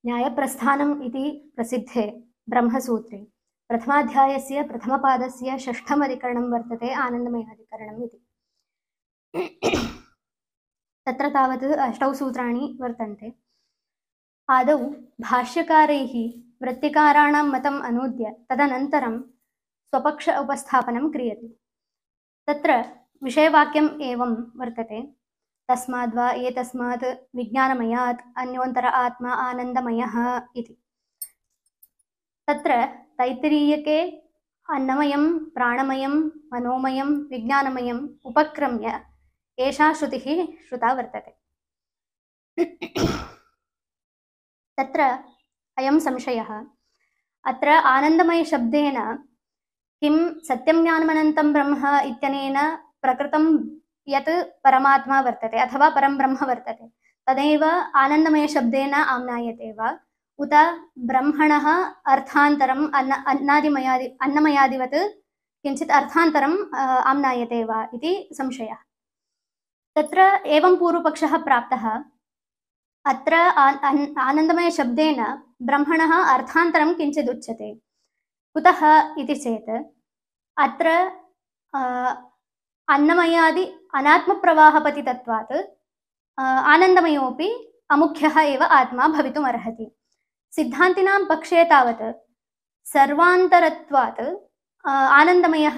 न्यायप्रस्थानम् इति प्रसिद्धे ब्रह्मसूत्रे प्रथमाध्यायस्य प्रथमपादस्य षष्ठमधिकरणं वर्तते आनन्दमयाधिकरणम् इति। तत्र तावत् 8 सूत्राणि वर्तन्ते। आदौ भाष्यकारैः वृत्तिकाराणां मतम् अनूद्य तदनन्तरं स्वपक्ष उपस्थापनं क्रियते। तत्र विषयवाक्यम् एवं वर्तते: तस्माद्वा एतस्मात् विज्ञानमयात् अन्योन्तर आत्मा आनन्दमयः इति। तत्र तैत्तिरीयके अन्नमयं प्राणमयं मनोमयं विज्ञानमयम् उपक्रम्य एषा श्रुतिः श्रुता वर्तते। तत्र अयं संशयः, अत्र आनन्दमयशब्देन किं सत्यं ज्ञानमनन्तं ब्रह्म इत्यनेन प्रकृतं यत् परमात्मा वर्तते अथवा परं ब्रह्म वर्तते तदेव आनन्दमयशब्देन आम्नायते वा, उत ब्रह्मणः अर्थान्तरम् अन्नमयादिवत् किञ्चित् अर्थान्तरम् आम्नायते वा इति संशयः। तत्र एवं पूर्वपक्षः प्राप्तः। अत्र आनन्दमयशब्देन ब्रह्मणः अर्थान्तरं किञ्चित् उच्यते। कुतः इति चेत् अत्र अन्नमयादि अनात्मप्रवाहपतितत्वात् आनन्दमयोऽपि अमुख्यः एव आत्मा भवितुमर्हति। सिद्धान्तिनां पक्षे तावत् सर्वान्तरत्वात् आनन्दमयः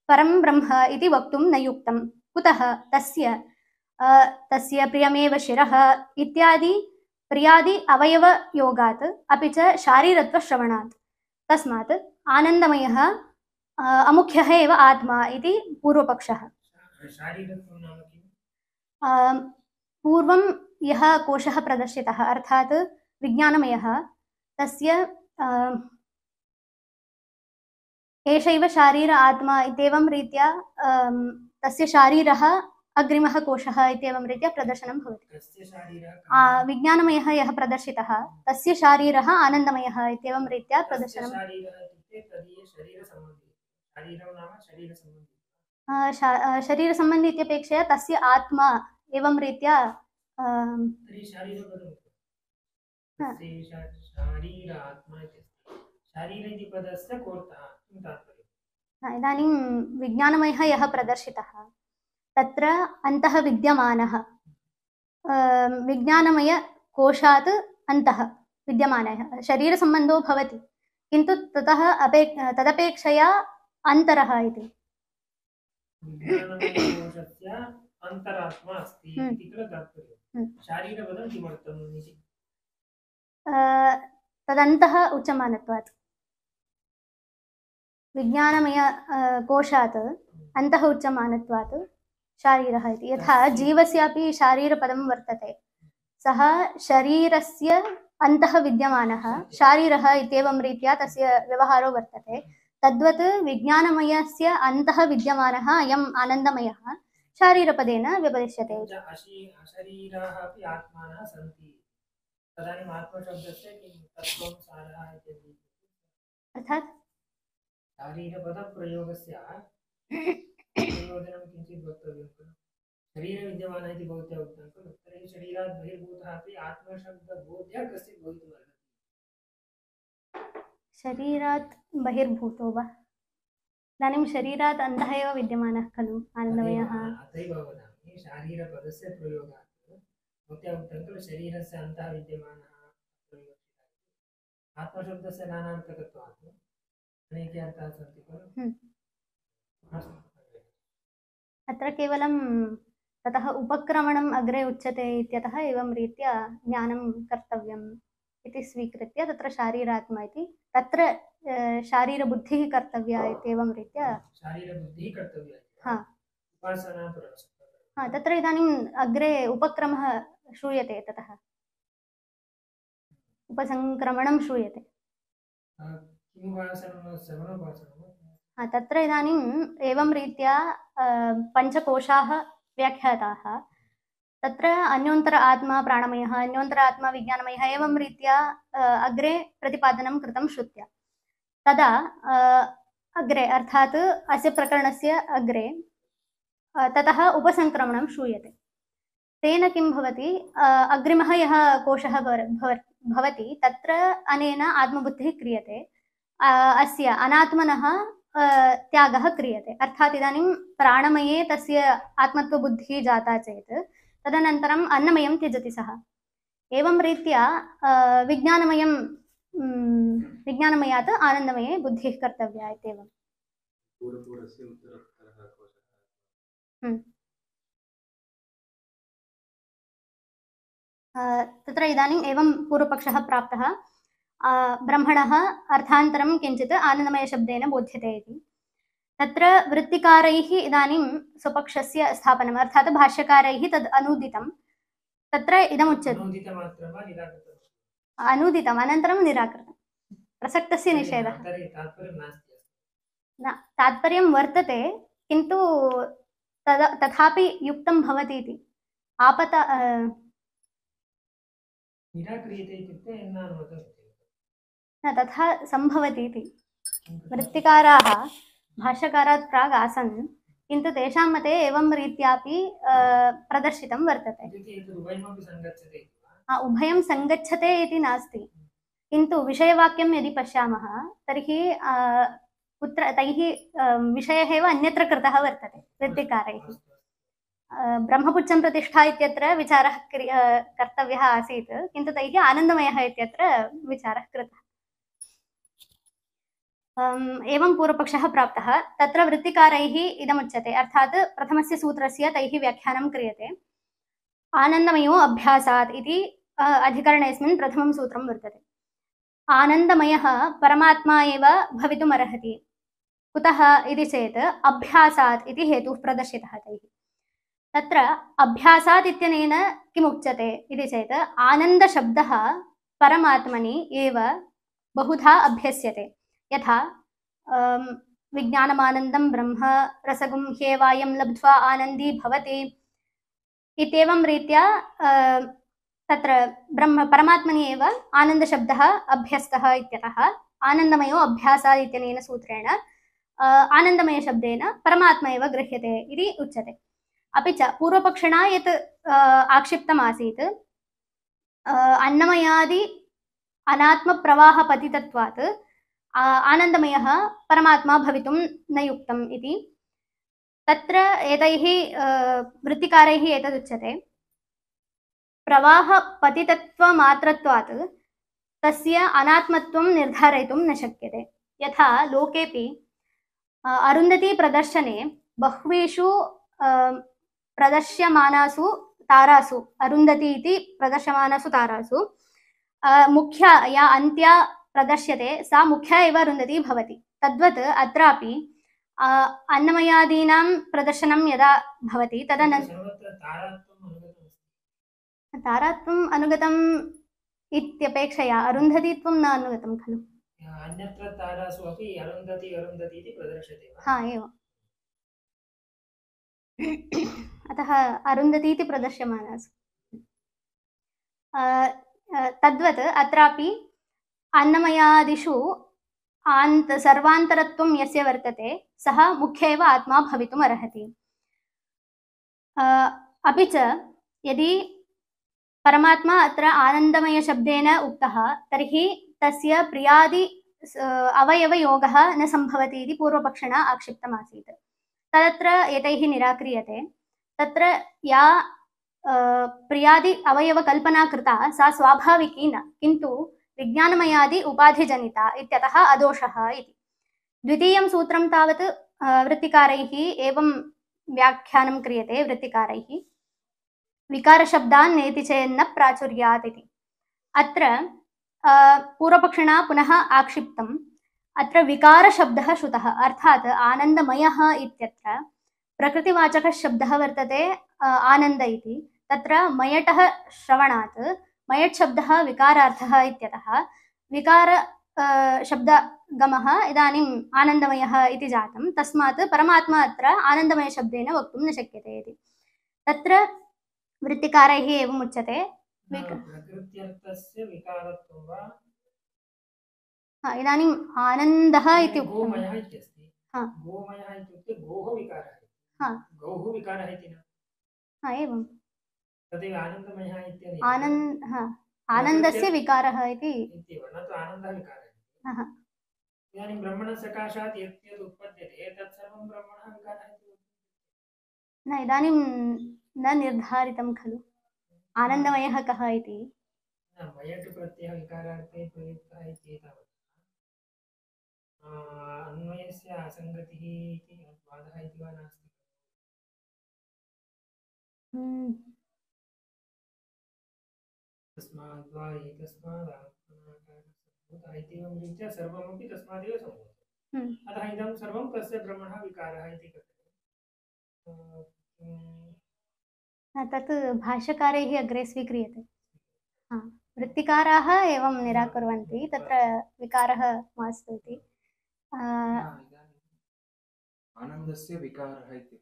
परं ब्रह्म इति वक्तुं न युक्तं। कुतः? तस्य प्रियमेव शिरः इत्यादि प्रियादि अवयवयोगात् अपि च शारीरत्वश्रवणात्। तस्मात् आनन्दमयः अमुख्यः एव आत्मा इति पूर्वपक्षः। पूर्वं यः कोशः प्रदर्शितः अर्थात् विज्ञानमयः, तस्य एषैव शारीर आत्मा इत्येवं रीत्या तस्य शारीरः अग्रिमः कोशः इत्येवं रीत्या प्रदर्शनं भवति। विज्ञानमयः यः प्रदर्शितः तस्य शारीरः आनन्दमयः इत्येवं रीत्या प्रदर्शनं। शरीरसम्बन्धी इत्यपेक्षया तस्य आत्मा एवं रीत्या इदानीं विज्ञानमयः यः प्रदर्शितः तत्र अन्तः विद्यमानः विज्ञानमयकोशात् अन्तः विद्यमानः शरीरसम्बन्धो भवति, किन्तु ततः तदपेक्षया अन्तरः इति। तदन्तः उच्यमानत्वात् विज्ञानमय कोशात् अन्तः उच्यमानत्वात् शारीरः इति। यथा जीवस्यापि शारीरपदं वर्तते, सः शरीरस्य अन्तः विद्यमानः शारीरः इत्येवं रीत्या तस्य व्यवहारो वर्तते। तद्वत् विज्ञानमयस्य अन्तः विद्यमानः अयम् आनन्दमयः शारीरपदेन व्यपदिश्यते। अर्थात् शारीरपदप्रयोगस्य प्रयोजनं किञ्चित् वक्तव्यं खलु। शरीरविद्यमानः इति भवत्या उक्तं खलु, तर्हि शरीरात् बहिर्भूतः अपि आत्मशब्दबोध्यः कश्चित् भवितुमर्हति। शरीरात् बहिर्भूतो वा? इदानीं शरीरात् अन्तः एव विद्यमानः खलु आनन्दमयः। तथैव वदामि, शारीरपदस्य प्रयोगात् भवत्या उक्तं खलु शरीरस्य अन्तः विद्यमानः आत्मशब्दस्य नानार्थकत्वात् अनेके अर्थाः सन्ति खलु। अत्र केवलं ततः उपक्रमणम् अग्रे उच्यते इत्यतः एवं रीत्या ज्ञानं कर्तव्यम् इति स्वीकृत्य तत्र शारीरात्मा इति, तत्र शारीरबुद्धिः कर्तव्या इत्येवं रीत्या शारीरबुद्धिः कर्तव्या। तत्र इदानीम् अग्रे उपक्रमः श्रूयते, ततः उपसङ्क्रमणं श्रूयते। तत्र इदानीम् एवं रीत्या पञ्चकोशाः व्याख्याताः। तत्र अन्योन्तर आत्मा प्राणमयः, अन्योन्तर आत्मा विज्ञानमयः एवं रीत्या अग्रे प्रतिपादनं कृतं श्रुत्या। तदा अग्रे अर्थात् अस्य प्रकरणस्य अग्रे ततः उपसङ्क्रमणं श्रूयते। तेन किं भवति अग्रिमः यः कोशः भवति तत्र अनेन आत्मबुद्धिः क्रियते अस्य अनात्मनः त्यागः क्रियते अर्थात् इदानीं प्राणमये तस्य आत्मत्वबुद्धिः जाता चेत् तदनन्तरम् अन्नमयं त्यजति सः एवं रीत्या विज्ञानमयात् आनन्दमये बुद्धिः कर्तव्या इत्येवम् तत्र इदानीम् एवं पूर्वपक्षः प्राप्तः ब्रह्मणः अर्थान्तरं किञ्चित् आनन्दमयशब्देन बोध्यते इति तत्र वृत्तिकारैः इदानीं स्वपक्षस्य स्थापनम् अर्थात् भाष्यकारैः तद् अनूदितं तत्र इदमुच्यते अनूदितम् अनन्तरं निराकृतं प्रसक्तस्य निषेधः न तात्पर्यं वर्तते किन्तु तथापि युक्तं भवति इति आपत निराक्रियते इत्युक्ते न तथा सम्भवति इति वृत्तिकाराः भाष्यकारात् प्राग् आसन् किन्तु तेषां मते एवं रीत्यापि प्रदर्शितं वर्तते उभयं सङ्गच्छते इति नास्ति किन्तु विषयवाक्यं यदि पश्यामः तर्हि कुत्र तैः विषयः एव अन्यत्र कृतः वर्तते वृत्तिकारैः ब्रह्मपुच्छं प्रतिष्ठा इत्यत्र विचारः कर्तव्यः आसीत् किन्तु तैः आनन्दमयः इत्यत्र विचारः कृतः एवं पूर्वपक्षः प्राप्तः तत्र वृत्तिकारैः इदमुच्यते अर्थात् प्रथमस्य सूत्रस्य तैः व्याख्यानं क्रियते आनन्दमयो अभ्यासात् इति अधिकरणेऽस्मिन् प्रथमं सूत्रं वर्तते आनन्दमयः परमात्मा एव भवितुमर्हति कुतः इति चेत् अभ्यासात् इति हेतुः प्रदर्शितः तैः तत्र अभ्यासात् इत्यनेन किमुच्यते इति चेत् आनन्दशब्दः परमात्मनि एव बहुधा अभ्यस्यते यथा विज्ञानमानन्दं ब्रह्म रसगुं ह्येवायं लब्ध्वा आनन्दी भवति इत्येवं रीत्या तत्र ब्रह्म परमात्मनि एव आनन्दशब्दः अभ्यस्तः इत्यतः आनन्दमयो अभ्यासात् इत्यनेन सूत्रेण आनन्दमयशब्देन परमात्मा एव गृह्यते इति उच्यते अपि च पूर्वपक्षिणा यत् आक्षिप्तमासीत् अन्नमयादि अनात्मप्रवाहपतितत्वात् आनन्दमयः परमात्मा भवितुं न युक्तम् इति तत्र एतैः वृत्तिकारैः एतदुच्यते प्रवाहपतितत्वमात्रत्वात् तस्य अनात्मत्वं निर्धारयितुं न शक्यते यथा लोकेपि अरुन्धती प्रदर्शने बह्वीषु प्रदर्श्यमानासु तारासु अरुन्धती इति प्रदर्श्यमानासु तारासु मुख्या या अन्त्या प्रदर्श्यते सा मुख्या एव अरुन्धती भवति तद्वत् अत्रापि अन्नमयादीनां प्रदर्शनं यदा भवति तदनन्तरं तारात्वम् अनुगतम् इत्यपेक्षया अरुन्धतीत्वं न अनुगतं खलु अन्यत्र तारासु अपि अरुन्धती अरुन्धती इति प्रदर्श्यते हा एवं अतः अरुन्धती इति प्रदर्श्यमानासु तद्वत् अत्रापि अन्नमयादिषु सर्वान्तरत्वं यस्य वर्तते सः मुख्य एव आत्मा भवितुम् अर्हति अपि च यदि परमात्मा अत्र आनन्दमयशब्देन उक्तः तर्हि तस्य प्रियादि अवयवयोगः न सम्भवति इति पूर्वपक्षिणा आक्षिप्तमासीत् तदत्र एतैः निराक्रियते तत्र या प्रियादि अवयवकल्पना कृता सा स्वाभाविकी न किन्तु विज्ञानमयादि उपाधिजनिता इत्यतः अदोषः इति द्वितीयं सूत्रं तावत् वृत्तिकारैः एवं व्याख्यानं क्रियते वृत्तिकारैः विकारशब्दान् नेति चेन्न प्राचुर्यात् इति अत्र पूर्वपक्षिणा पुनः आक्षिप्तम् अत्र विकारशब्दः श्रुतः अर्थात् आनन्दमयः इत्यत्र प्रकृतिवाचकः शब्दः वर्तते आनन्द इति तत्र मयटः श्रवणात् मयट् शब्दः विकारार्थः इत्यतः विकार शब्दगमः इदानीम् आनन्दमयः इति जातं तस्मात् परमात्मा अत्र आनन्दमयशब्देन वक्तुं न शक्यते इति तत्र वृत्तिकारैः एवम् उच्यते प्रकृत्यर्थस्य विकारत्वं वा इदानीम् आनन्दः इति गोमयः इत्यस्ति गोमयः इत्युक्ते गोः विकारः गौः विकारः इति न एवं तदेव आनन्दमयः इत्यनेन आनन्दस्य विकारः इति इत्येव न तु आनन्दः विकारः। हा। इदानीं ब्रह्मणसकाशात् यत् यत् उत्पद्यते तत् सर्वं ब्रह्मणः विकारः इति न इदानीं न निर्धारितं खलु आनन्दमयः कः इति। मयट् प्रत्ययः विकारार्थे प्रयुक्तः इत्येतावत् अन्वयस्य असङ्गतिः इति वादः इति वा नास्ति? तस्माद् वा एतस्माद् आत्मनाकारः इत्येवं रीत्या सर्वमपि तस्मादेव सम्भवति। अतः इदं सर्वं तस्य ब्रह्मणः विकारः इति कथ्यते। तत् भाष्यकारैः अग्रे स्वीक्रियते। वृत्तिकाराः एवं निराकुर्वन्ति, तत्र विकारः मास्तु इति। आनन्दस्य विकारः इति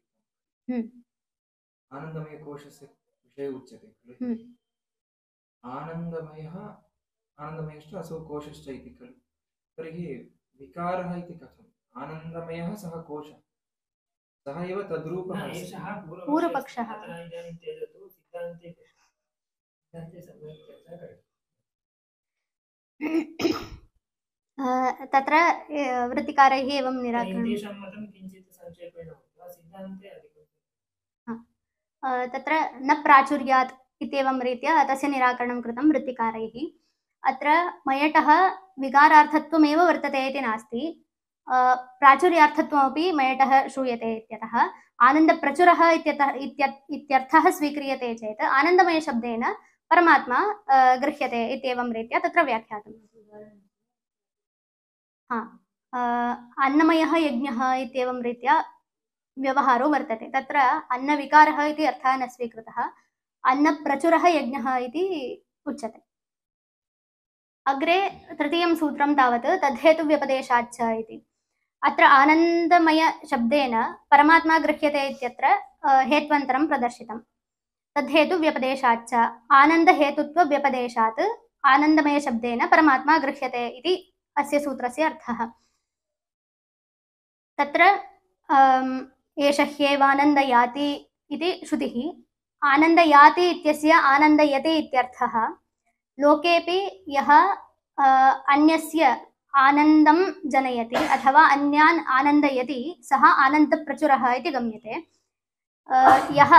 आनन्दमयकोशस्य विषये उच्यते खलु। आनन्दमयश्च असौ कोशश्च इति खलु। तर्हि विकारः इति कथम्? आनन्दमयः सः कोशः, सः एव तद्रूपः। एषः पूर्वपक्षः। इदानीं त्यजतु, सिद्धान्ते सम्यक् चर्चा करोतु। तत्र वृत्तिकारैः एवं निराकरणं। तेषां मतं किञ्चित् संक्षेपेण उक्त्वा सिद्धान्ते अधिकं तत्र न प्राचुर्यात् इत्येवं रीत्या तस्य निराकरणं कृतं वृत्तिकारैः। अत्र मयटः विकारार्थत्वमेव वर्तते इति नास्ति, प्राचुर्यार्थत्वमपि मयटः श्रूयते इत्यतः आनन्दप्रचुरः इत्यर्थः स्वीक्रियते चेत् आनन्दमयशब्देन परमात्मा गृह्यते इत्येवं रीत्या तत्र व्याख्यातम्। अन्नमयः यज्ञः इत्येवं रीत्या व्यवहारो वर्तते। तत्र अन्नविकारः इति अर्थः न स्वीकृतः, अन्नप्रचुरः यज्ञः इति उच्यते। अग्रे तृतीयं सूत्रं तावत् तद्धेतुव्यपदेशाच्च इति। अत्र आनन्दमयशब्देन परमात्मा गृह्यते इत्यत्र हेत्वन्तरं प्रदर्शितं। तद्धेतुव्यपदेशाच्च आनन्दहेतुत्वव्यपदेशात् आनन्दमयशब्देन परमात्मा गृह्यते इति अस्य सूत्रस्य अर्थः। तत्र एष ह्येवानन्दयाति इति श्रुतिः। आनन्दयाति इत्यस्य आनन्दयति इत्यर्थः। लोकेपि यः अन्यस्य आनन्दं जनयति अथवा अन्यान् आनन्दयति सः आनन्दप्रचुरः इति गम्यते। यः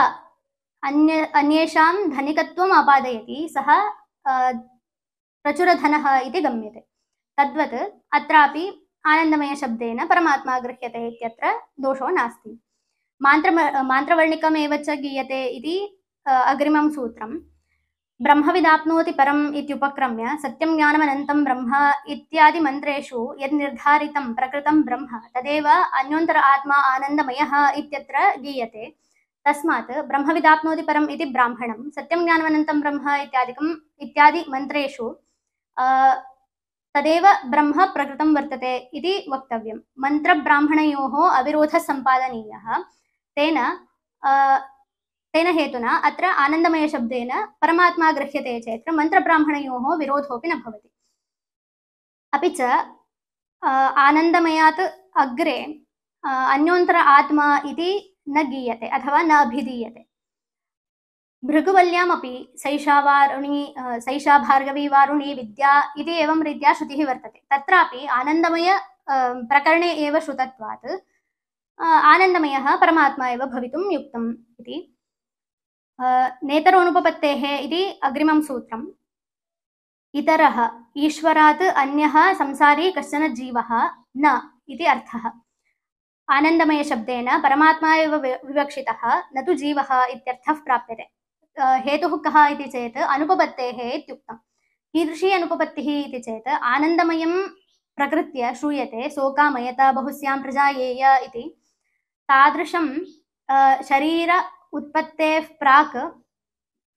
अन्येषां धनिकत्वम् आपादयति सः प्रचुरधनः इति गम्यते। तद्वत् अत्रापि आनन्दमयशब्देन परमात्मा गृह्यते इत्यत्र दोषो नास्ति। मान्त्रवर्णिकमेव च गीयते इति अग्रिमं सूत्रं। ब्रह्मविदाप्नोति परम् इत्युपक्रम्य सत्यं ज्ञानमनन्तं ब्रह्म इत्यादि मन्त्रेषु यद् निर्धारितं प्रकृतं ब्रह्म तदेव अन्योन्तर आत्मा आनन्दमयः इत्यत्र गीयते। तस्मात् ब्रह्मविदाप्नोति परम् इति ब्राह्मणं सत्यं ज्ञानमनन्तं ब्रह्म इत्यादि मन्त्रेषु तदेव ब्रह्म प्रकृतं वर्तते इति वक्तव्यं। मन्त्रब्राह्मणयोः अविरोधः सम्पादनीयः। तेन हेतुना अत्र आनन्दमयशब्देन परमात्मा गृह्यते चेत् मन्त्रब्राह्मणयोः विरोधोऽपि न भवति। अपि च आनन्दमयात् अग्रे अन्योन्तर आत्मा इति न गीयते अथवा न अभिधीयते। भृगुवल्यामपि सैषा भार्गवी वारुणी विद्या इति एवं रीत्या श्रुतिः वर्तते। तत्रापि आनन्दमय प्रकरणे एव श्रुतत्वात् आनन्दमयः परमात्मा एव भवितुं युक्तम् इति। नेतरोनुपपत्तेः इति अग्रिमं सूत्रम्। इतरः ईश्वरात् अन्यः संसारी कश्चन जीवः न इति अर्थः। आनन्दमयशब्देन परमात्मा एव विवक्षितः न तु जीवः इत्यर्थः प्राप्यते। हेतुः कः इति चेत् अनुपपत्तेः इत्युक्तं। कीदृशी अनुपपत्तिः इति चेत् आनन्दमयं प्रकृत्य श्रूयते सोकामयत बहुस्यां प्रजायेय इति। तादृशं शरीर उत्पत्तेः प्राक्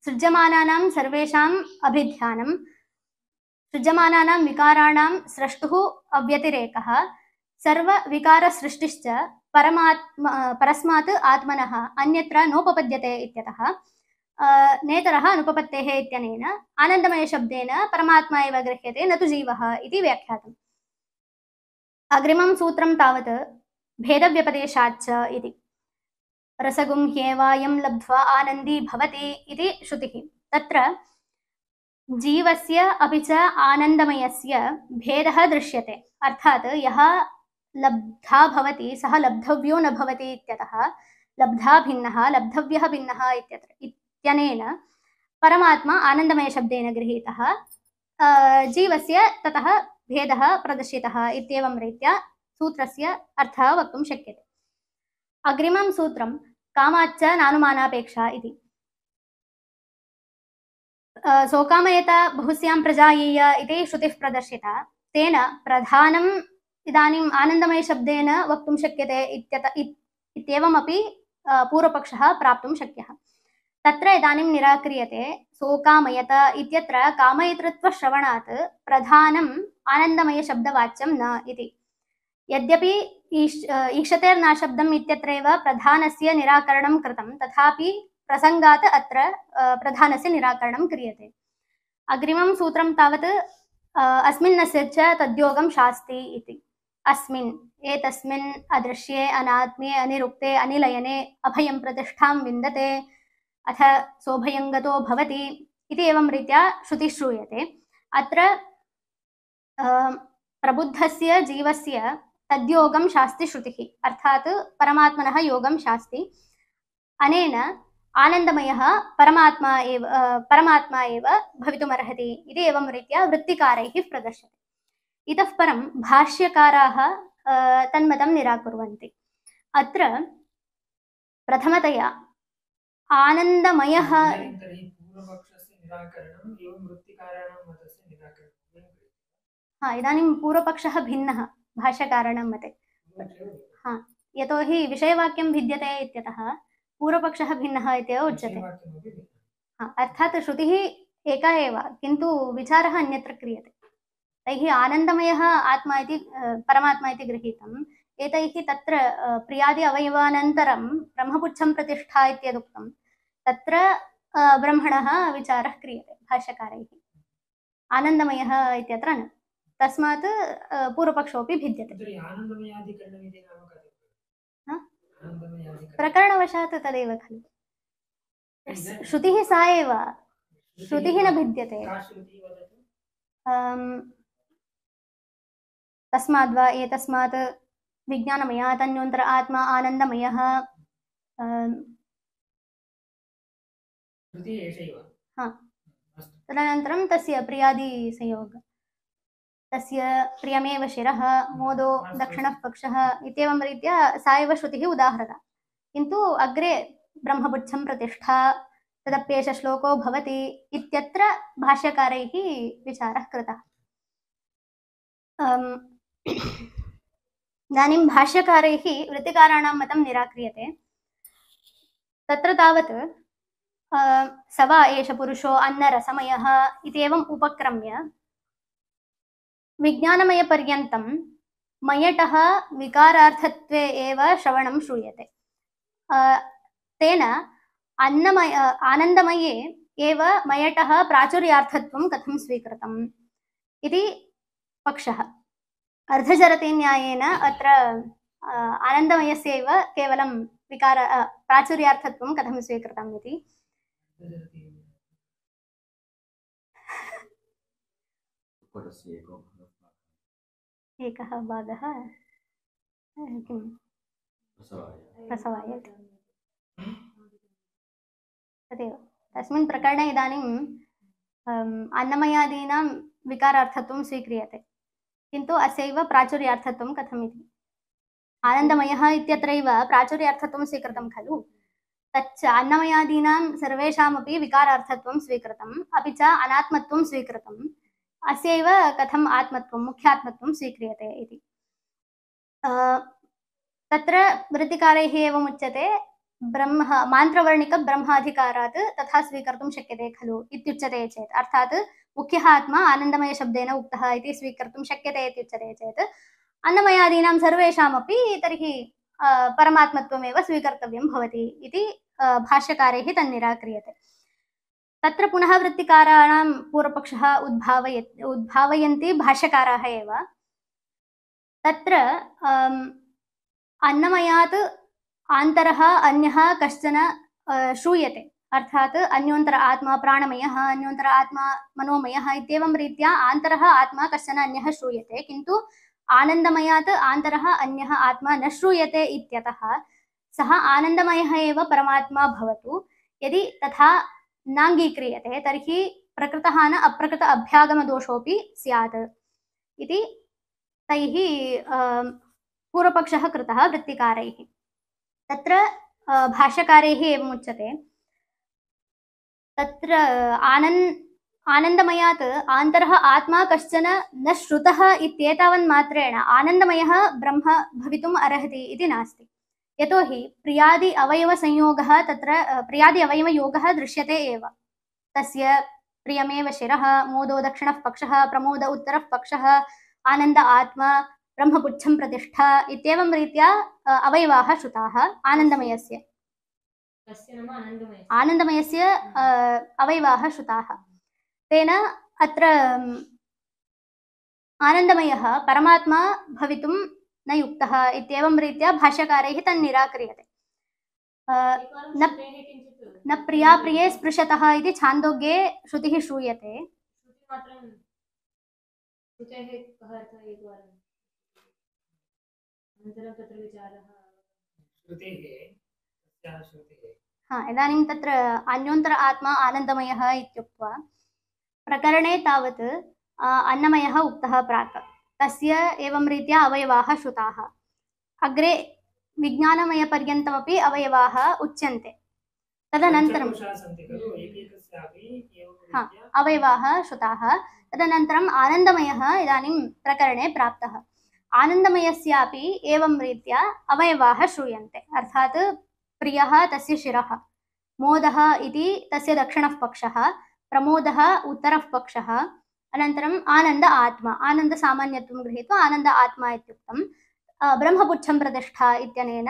सृज्यमानानां सर्वेषाम् अभिध्यानं सृज्यमानानां विकाराणां स्रष्टुः अव्यतिरेकः सर्वविकारसृष्टिश्च परस्मात् आत्मनः अन्यत्र नोपपद्यते इत्यतः नेतरः अनुपपत्तेः इत्यनेन आनन्दमयशब्देन परमात्मा एव गृह्यते न तु जीवः इति व्याख्यातम्। अग्रिमं सूत्रं तावत् भेदव्यपदेशाच्च इति। रसगुं ह्येवायं लब्ध्वा आनन्दी भवति इति श्रुतिः। तत्र जीवस्य अपि च आनन्दमयस्य भेदः दृश्यते। अर्थात् यः लब्धा भवति सः लब्धव्यो न भवति इत्यतः लब्धा भिन्नः लब्धव्यः भिन्नः इत्यनेन परमात्मा आनन्दमयशब्देन गृहीतः, जीवस्य ततः भेदः प्रदर्शितः इत्येवं रीत्या सूत्रस्य अर्थः वक्तुं शक्यते। अग्रिमं सूत्रं कामाच्च नानुमानापेक्षा इति। सोकामयत बहुस्यां प्रजायीय इति श्रुतिः प्रदर्शिता। तेन प्रधानम् इदानीम् आनन्दमयशब्देन वक्तुं शक्यते इत्येवमपि पूर्वपक्षः प्राप्तुं शक्यः। तत्र इदानीं निराक्रियते सोकामयत इत्यत्र कामयतृत्वश्रवणात् प्रधानम् आनन्दमयशब्दवाच्यं न इति। यद्यपि ईक्षतेर्नाशब्दम् इत्यत्रैव प्रधानस्य निराकरणं कृतं, तथापि प्रसंगात् अत्र प्रधानस्य निराकरणं क्रियते। अग्रिमं सूत्रं तावत् अस्मिन्नस्य च तद्योगं शास्ति इति। अस्मिन् एतस्मिन् अदृश्ये अनात्म्ये अनिरुक्ते अनिलयने अभयं प्रतिष्ठां विन्दते अथ सोभयङ्गतो भवति इति एवं रीत्या श्रुतिः श्रूयते। अत्र प्रबुद्धस्य जीवस्य तद्योगं शास्ति श्रुतिः, अर्थात् परमात्मनः योगं शास्ति। अनेन आनन्दमयः परमात्मा एव भवितुमर्हति इति एवं रीत्या वृत्तिकारैः प्रदर्श्यते। इतः परं भाष्यकाराः तन्मतं निराकुर्वन्ति। अत्र प्रथमतया आनन्दमयः इदानीं पूर्वपक्षः भिन्नः भाष्यकाराणां मते। यतोहि विषयवाक्यं भिद्यते इत्यतः पूर्वपक्षः भिन्नः इत्येव उच्यते। अर्थात् श्रुतिः एका एव, किन्तु विचारः अन्यत्र क्रियते। तैः आनन्दमयः आत्मा इति परमात्मा इति गृहीतम्। एतैः तत्र प्रियादि अवयवानन्तरं ब्रह्मपुच्छं प्रतिष्ठा इत्यदुक्तं। तत्र ब्रह्मणः विचारः क्रियते भाष्यकारैः, आनन्दमयः इत्यत्र न। तस्मात् पूर्वपक्षोऽपि भिद्यते। प्रकरणवशात् तदेव खलु, श्रुतिः सा एव, श्रुतिः न भिद्यते। तस्माद्वा एतस्मात् विज्ञानमयः तन्योन्तर आत्मा आनन्दमयः। तदनन्तरं तस्य प्रियादिसंयोग, तस्य प्रियमेव शिरः मोदो दक्षिणः पक्षः इत्येवं रीत्या सा एव श्रुतिः उदाहृता। किन्तु अग्रे ब्रह्मपुच्छं प्रतिष्ठा तदप्येष श्लोको भवति इत्यत्र भाष्यकारैः विचारः कृतः। इदानीं भाष्यकारैः वृत्तिकाराणां मतं निराक्रियते। तत्र तावत् स वा एष पुरुषो अन्नरसमयः इत्येवम् उपक्रम्य विज्ञानमयपर्यन्तं मयटः विकारार्थत्वे एव श्रवणं श्रूयते। तेन आनन्दमये एव मयटः प्राचुर्यार्थत्वं कथं स्वीकृतम् इति पक्षः। अर्धजरतीन्यायेन अत्र आनन्दमयस्यैव केवलं विकार प्राचुर्यार्थत्वं कथं स्वीकृतम् इति। एकः भागः किं प्रसवाय तदेव तस्मिन् प्रकरणे इदानीम् अन्नमयादीनां विकारार्थत्वं स्वीक्रियते, किन्तु अस्यैव प्राचुर्यार्थत्वं कथम् इति। आनन्दमयः इत्यत्रैव प्राचुर्यार्थत्वं स्वीकृतं खलु, तच्च अन्नमयादीनां सर्वेषामपि विकारार्थत्वं स्वीकृतम्, अपि च अनात्मत्वं स्वीकृतम्। अस्यैव कथम् आत्मत्वं मुख्यात्मत्वं स्वीक्रियते इति। तत्र वृत्तिकारैः एवम् उच्यते, ब्रह्म मान्त्रवर्णिकब्रह्माधिकारात् तथा स्वीकर्तुं शक्यते खलु इत्युच्यते चेत्, अर्थात् मुख्यः आत्मा आनन्दमयशब्देन उक्तः इति स्वीकर्तुं शक्यते इत्युच्यते चेत् अन्नमयादीनां सर्वेषामपि तर्हि परमात्मत्वमेव स्वीकर्तव्यं भवति इति भाष्यकारैः तन्निराक्रियते। तत्र पुनः वृत्तिकाराणां पूर्वपक्षः उद्भावयन्ति भाष्यकाराः एव। तत्र अन्नमयात् आन्तरः अन्यः कश्चन श्रूयते, अर्थात् अन्योन्तर आत्मा प्राणमयः, अन्योन्तर आत्मा मनोमयः इत्येवं रीत्या आन्तरः आत्मा कश्चन अन्यः श्रूयते, किन्तु आनन्दमयात् आन्तरः अन्यः आत्मा न श्रूयते इत्यतः सः आनन्दमयः एव परमात्मा भवतु। यदि तथा नाङ्गीक्रियते तर्हि प्रकृतः न अप्रकृत अभ्यागमदोषोऽपि स्यात् इति तैः पूर्वपक्षः कृतः वृत्तिकारैः। तत्र भाष्यकारैः एवमुच्यते, तत्र आनन्दमयात् आन्तरः आत्मा कश्चन न श्रुतः इत्येतावन्मात्रेण आनन्दमयः ब्रह्म भवितुम् अर्हति इति नास्ति। यतोहि प्रियादि अवयवसंयोगः तत्र प्रियादि अवयवयोगः दृश्यते एव। तस्य प्रियमेव शिरः, मोदो दक्षिणः पक्षः, प्रमोद उत्तरः पक्षः, आनन्द आत्मा, ब्रह्मपुच्छं प्रतिष्ठा इत्येवं रीत्या अवयवाः श्रुताः आनन्दमयस्य। आनन्दमयस्य अवयवाः श्रुताः। तेन अत्र आनन्दमयः परमात्मा भवितुं न युक्तः इत्येवं रीत्या भाष्यकारैः तन्निराक्रियते। न प्रिया प्रिये स्पृशतः इति छान्दोग्ये श्रुतिः श्रूयते। इदानीं तत्र अन्योन्तर आत्मा आनन्दमयः इत्युक्त्वा प्रकरणे तावत् अन्नमयः उक्तः प्राक्, तस्य एवं रीत्या अवयवाः श्रुताः। अग्रे विज्ञानमयपर्यन्तमपि अवयवाः उच्यन्ते। तदनन्तरं अवयवाः श्रुताः। तदनन्तरम् आनन्दमयः इदानीं प्रकरणे प्राप्तः। आनन्दमयस्यापि एवं रीत्या अवयवाः श्रूयन्ते, अर्थात् प्रियः तस्य शिरः, मोदः इति तस्य दक्षिणः पक्षः, प्रमोदः उत्तरः पक्षः, अनन्तरम् आनन्द आत्मा, आनन्दसामान्यत्वं गृहीत्वा आनन्द आत्मा इत्युक्तं। ब्रह्मपुच्छं प्रतिष्ठा इत्यनेन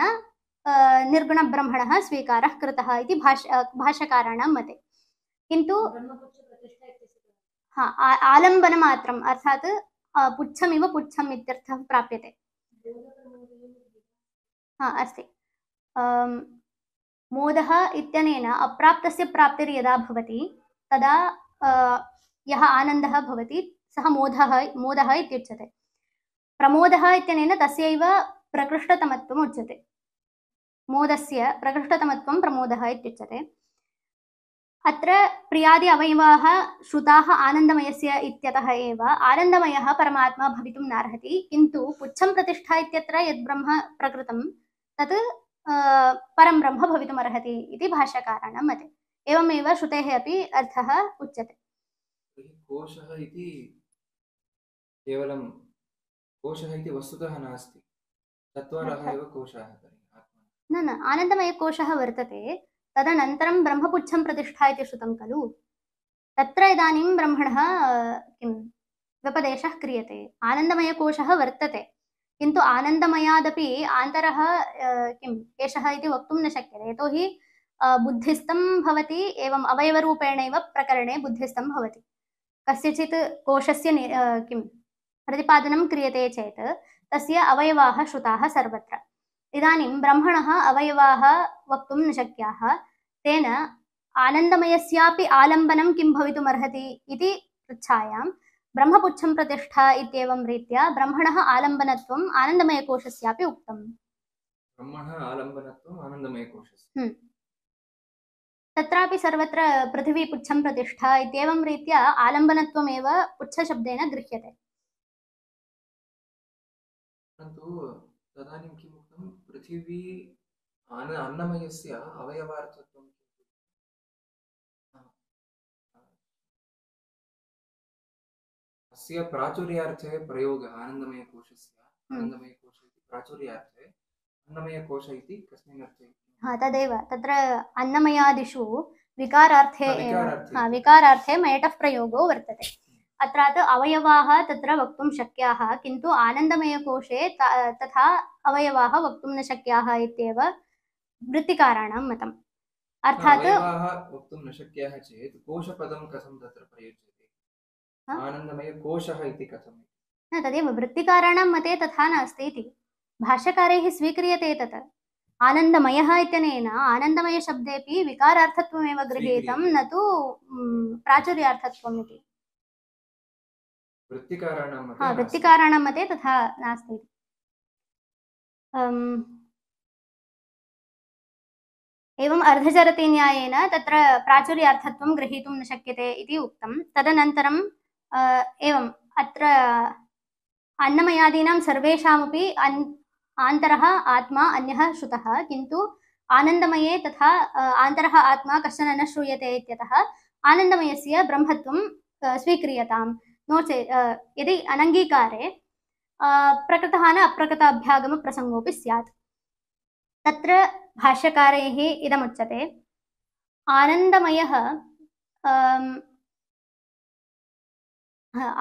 निर्गुणब्रह्मणः स्वीकारः कृतः इति भाष्यकाराणां मते। किन्तु आलम्बनमात्रम्, अर्थात् पुच्छमिव पुच्छम् इत्यर्थः प्राप्यते। अस्ति। मोदः इत्यनेन अप्राप्तस्य प्राप्तिर्यदा भवति तदा यः आनन्दः भवति सः मोदः इत्युच्यते। प्रमोदः इत्यनेन तस्यैव प्रकृष्टतमत्वम् उच्यते। मोदस्य प्रकृष्टतमत्वं प्रमोदः इत्युच्यते। अत्र प्रियादि अवयवाः श्रुताः आनन्दमयस्य इत्यतः एव आनन्दमयः परमात्मा भवितुं नार्हति, किन्तु पुच्छं प्रतिष्ठा इत्यत्र यद् ब्रह्म प्रकृतं तत् परं ब्रह्म भवितुमर्हति इति भाष्यकाराणां मते। एवमेव श्रुतेः अपि अर्थः उच्यते। कोशः इति केवलं कोशः इति वस्तुतः नास्ति, चत्वारः एव कोशाः। न आनन्दमयकोशः वर्तते, तदनन्तरं ब्रह्मपुच्छं प्रतिष्ठा इति श्रुतं खलु। तत्र इदानीं ब्रह्मणः किं व्यपदेशः क्रियते। आनन्दमयकोशः वर्तते, किन्तु आनन्दमयादपि आन्तरः किम् एषः इति वक्तुं न शक्यते, यतोहि बुद्धिस्थं भवति, एवम् अवयवरूपेणैव प्रकरणे बुद्धिस्थं भवति। कस्यचित् कोशस्य किं प्रतिपादनं क्रियते चेत् तस्य अवयवाः श्रुताः सर्वत्र। इदानीं ब्रह्मणः अवयवाः वक्तुं न शक्याः, तेन आनन्दमयस्यापि आलम्बनं किं भवितुमर्हति इति पृच्छायां ब्रह्मपुच्छं प्रतिष्ठा इत्येवं रीत्या ब्रह्मणः आलम्बनत्वम् आनन्दमयकोशस्यापि उक्तम्। ब्रह्मणः आलम्बनत्वम् आनन्दमयकोशस्य। तत्रापि सर्वत्र पृथिवीपुच्छं प्रतिष्ठा इत्येवं रीत्या आलम्बनत्वमेव पुच्छशब्देन गृह्यते। परन्तु तदानीं किम् उक्तं, पृथिवी अन्नमयस्य अवयवार्थत्वं अस्य प्राचुर्यार्थे प्रयोगः आनन्दमयकोशस्य। आनन्दमयकोश इति प्राचुर्यार्थे, अन्नमयकोश इति कस्मिन् अर्थे? तदेव तत्र अन्नमयादिषु विकारार्थे मेटः प्रयोगो वर्तते। अत्रात् अवयवाः तत्र वक्तुं शक्याः, किन्तु आनन्दमयकोशे तथा अवयवाः वक्तुं न शक्याः इत्येव वृत्तिकाराणां मतम्। अर्थात् वक्तुं न शक्याः चेत् कोशपदं कथं तत्र प्रयुज्यते? आनन्दमयकोशः इति कथं? न, तदेव वृत्तिकाराणां मते तथा नास्ति इति भाष्यकारैः स्वीक्रियते तत्। आनन्दमयः इत्यनेन आनन्दमयशब्देपि विकारार्थत्वमेव गृहीतं न तु प्राचुर्यार्थत्वम् इति। वृत्तिकाराणां मते तथा नास्ति। एवम् अर्धचरति न्यायेन तत्र प्राचुर्यार्थत्वं गृहीतुं न शक्यते इति उक्तं। तदनन्तरम् एवम् अत्र अन्नमयादीनां सर्वेषामपि आन्तरः आत्मा अन्यः श्रुतः, किन्तु आनन्दमये तथा आन्तरः आत्मा कश्चन न श्रूयते इत्यतः आनन्दमयस्य ब्रह्मत्वं स्वीक्रियताम्। नो चेत् यदि अनङ्गीकारे प्रकृतः न अप्रकृताभ्यागमप्रसङ्गोऽपि स्यात्। तत्र भाष्यकारैः इदमुच्यते,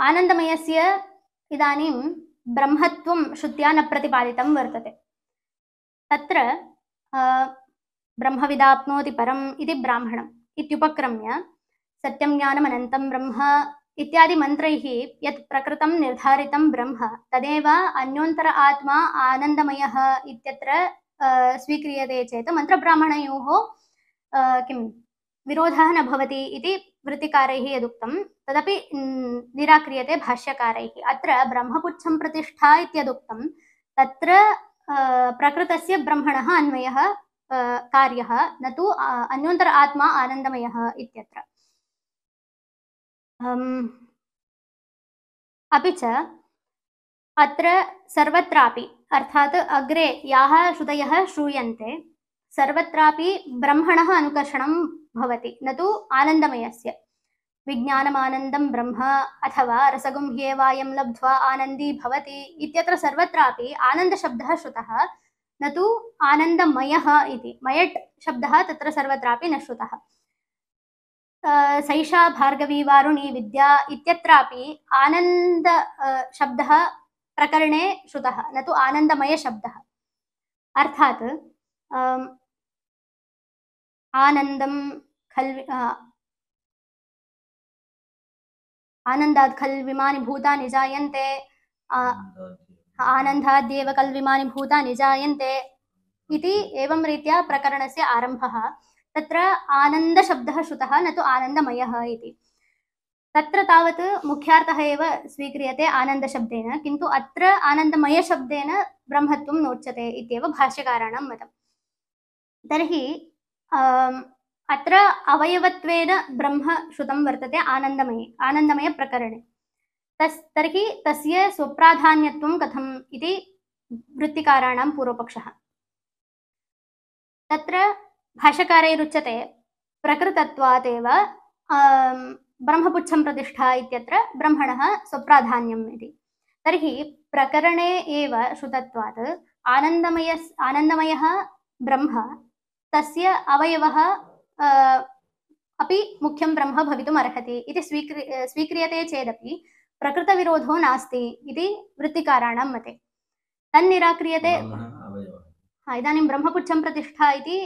आनन्दमयस्य इदानीं ब्रह्मत्वं श्रुत्या न प्रतिपादितं वर्तते। तत्र ब्रह्मविदाप्नोति परम् इति ब्राह्मणम् इत्युपक्रम्य सत्यं ज्ञानमनन्तं ब्रह्म इत्यादि मन्त्रैः यत् प्रकृतं निर्धारितं ब्रह्म तदेव अन्योन्तर आत्मा आनन्दमयः इत्यत्र स्वीक्रियते चेत् मन्त्रब्राह्मणयोः किं विरोधः न भवति इति वृत्तिकारैः यदुक्तं तदपि निराक्रियते भाष्यकारैः। अत्र ब्रह्मपुच्छं प्रतिष्ठा इत्यदुक्तं तत्र प्रकृतस्य ब्रह्मणः अन्वयः कार्यः न तु अन्योन्तर आत्मा आनन्दमयः इत्यत्र। अपि च अत्र सर्वत्रापि अर्थात् अग्रे याः श्रुतयः श्रूयन्ते सर्वत्रापि ब्रह्मणः अनुकर्षणं भवति न तु आनन्दमयस्य। विज्ञानमानन्दं ब्रह्म अथवा रसगुं ह्येवायं लब्ध्वा आनन्दी भवति इत्यत्र सर्वत्रापि आनन्दशब्दः श्रुतः न तु आनन्दमयः इति। मयट् शब्दः तत्र सर्वत्रापि न श्रुतः। सैषा भार्गवी वारुणी विद्या इत्यत्रापि आनन्द शब्दः प्रकरणे श्रुतः न तु आनन्दमयशब्दः। अर्थात् आनन्दं आनन्दात् खल्विमानि भूतानि जायन्ते, आनन्दाद्येव कल्विमानि भूतानि जायन्ते इति एवं रीत्या प्रकरणस्य आरम्भः। तत्र आनन्दशब्दः श्रुतः न तु आनन्दमयः इति। तत्र तावत् मुख्यार्थः एव स्वीक्रियते आनन्दशब्देन, किन्तु अत्र आनन्दमयशब्देन ब्रह्मत्वं नोच्यते इत्येव भाष्यकाराणां मतं। तर्हि अत्र अवयवत्वेन ब्रह्म श्रुतं वर्तते आनन्दमयप्रकरणे। तर्हि तस्य स्वप्राधान्यत्वं कथम् इति वृत्तिकाराणां पूर्वपक्षः। तत्र भाष्यकारैरुच्यते प्रकृतत्वादेव ब्रह्मपुच्छं प्रतिष्ठा इत्यत्र ब्रह्मणः स्वप्राधान्यम् इति। तर्हि प्रकरणे एव श्रुतत्वात् आनन्दमयः ब्रह्म तस्य अवयवः अपि मुख्यं ब्रह्म भवितुम् अर्हति इति स्वीक्रियते चेदपि प्रकृतविरोधो नास्ति इति वृत्तिकाराणां मते। तन्निराक्रियते। इदानीं ब्रह्मपुच्छं प्रतिष्ठा इति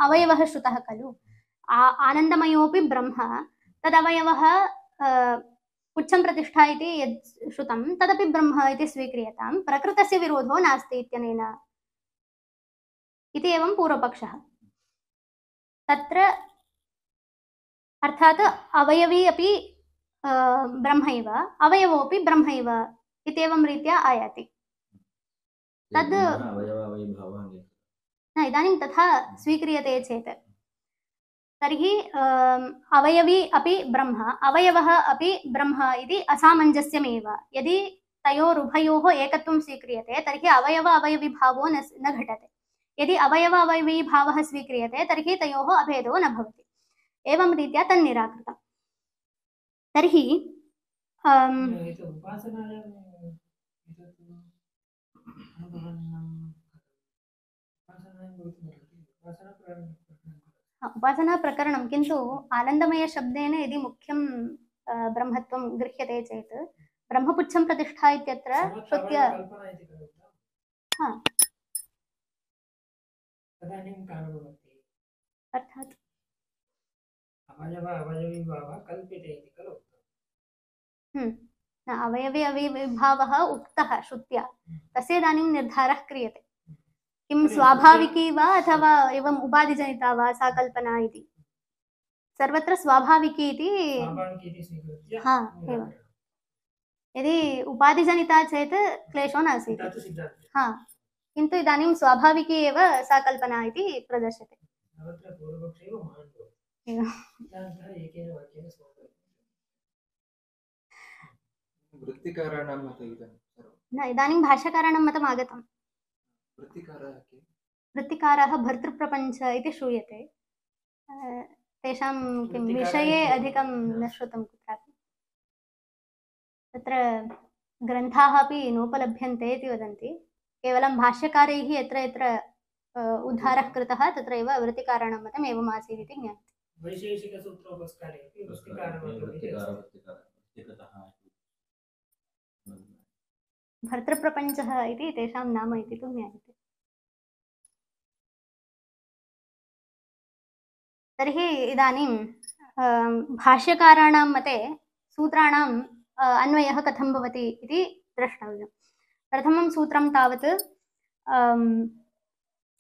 अवयवः श्रुतः खलु। आनन्दमयोऽपि ब्रह्म तदवयवः पुच्छं प्रतिष्ठा इति यद् श्रुतं तदपि ब्रह्म इति स्वीक्रियतां। प्रकृतस्य विरोधो नास्ति इत्यनेन इति एवं पूर्वपक्षः। तत्र अर्थात् अवयवी अपि ब्रह्मैव अवयवोऽपि ब्रह्मैव इत्येवं रीत्या आयाति। तद् इदानीं तथा स्वीक्रियते चेत् तर्हि अवयवी अपि ब्रह्म अवयवः अपि ब्रह्म इति असामञ्जस्यमेव। यदि तयोरुभयोः एकत्वं स्वीक्रियते तर्हि अवयव अवयवीभावो न घटते। यदि अवयव अवयवीभावः स्वीक्रियते तर्हि तयोः अभेदो न भवति। एवं रीत्या तन्निराकृतम्। तर्हि उपासना प्रकरणं, किन्तु आनन्दमयशब्देन यदि मुख्यं ब्रह्मत्वं गृह्यते चेत् ब्रह्मपुच्छं प्रतिष्ठा इत्यत्र श्रुत्य अर्थात् अवयवी अवयवीभावः उक्तः श्रुत्या, तस्य इदानीं निर्धारः क्रियते किं स्वाभाविकी वा अथवा एवम् उपाधिजनिता वा सा कल्पना इति सर्वत्र स्वाभाविकी इति हा एवं यदि उपाधिजनिता चेत् क्लेशो नासीत् हा किन्तु इदानीं स्वाभाविकी एव सा कल्पना इति प्रदर्श्यते वृत्तिकाराणां मते न इदानीं भाष्यकाराणां मतम् आगतम् वृत्तिकाराः भर्तृप्रपञ्च इति श्रूयते तेषां किं विषये अधिकं न श्रुतं कुत्रापि तत्र ग्रन्थाः अपि नोपलभ्यन्ते इति वदन्ति केवलं भाष्यकारैः यत्र यत्र उद्धारः कृतः तत्रैव वृत्तिकाराणां मतम् एवम् आसीत् इति ज्ञायते भर्तृप्रपञ्चः इति तेषां नाम इति तु ज्ञायते तर्हि इदानीं भाष्यकाराणां मते सूत्राणाम् अन्वयः कथं भवति इति द्रष्टव्यं प्रथमं सूत्रं तावत्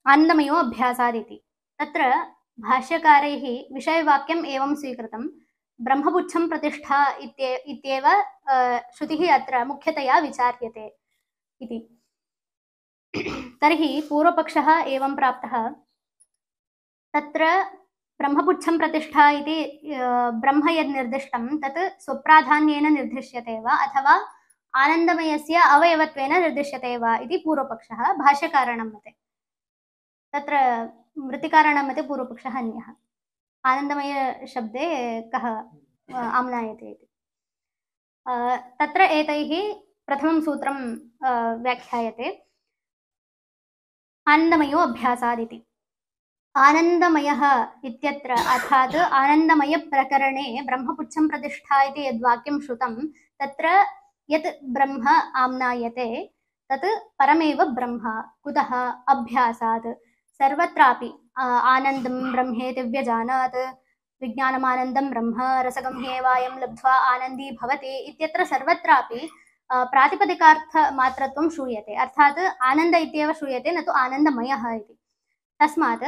आनन्दमयो अभ्यासादिति तत्र भाष्यकारैः विषयवाक्यम् एवं स्वीकृतं ब्रह्मपुच्छं प्रतिष्ठा इत्येव श्रुतिः अत्र मुख्यतया विचार्यते इति तर्हि पूर्वपक्षः एवं प्राप्तः तत्र ब्रह्मपुच्छं प्रतिष्ठा इति ब्रह्म यद् तत् स्वप्राधान्येन निर्दिश्यते वा अथवा आनन्दमयस्य अवयवत्वेन निर्दिश्यते वा इति पूर्वपक्षः भाष्यकाराणां मते तत्र वृत्तिकाराणां मते पूर्वपक्षः अन्यः आनन्दमयशब्दे कः आम्नायते इति तत्र एतैः प्रथमं सूत्रं व्याख्यायते आनन्दमयो अभ्यासादिति आनन्दमयः इत्यत्र अर्थात् आनन्दमयप्रकरणे ब्रह्मपुच्छं प्रतिष्ठा इति यद्वाक्यं श्रुतं तत्र यत् ब्रह्म आम्नायते तत् परमेव ब्रह्म कुतः अभ्यासात् सर्वत्रापि आनन्दं ब्रह्मेति व्यजानात् विज्ञानमानन्दं ब्रह्म रसगम्ह्येवायं लब्ध्वा आनन्दी भवति इत्यत्र सर्वत्रापि प्रातिपदिकार्थमात्रत्वं श्रूयते अर्थात् आनन्द इत्येव श्रूयते न तु आनन्दमयः इति तस्मात्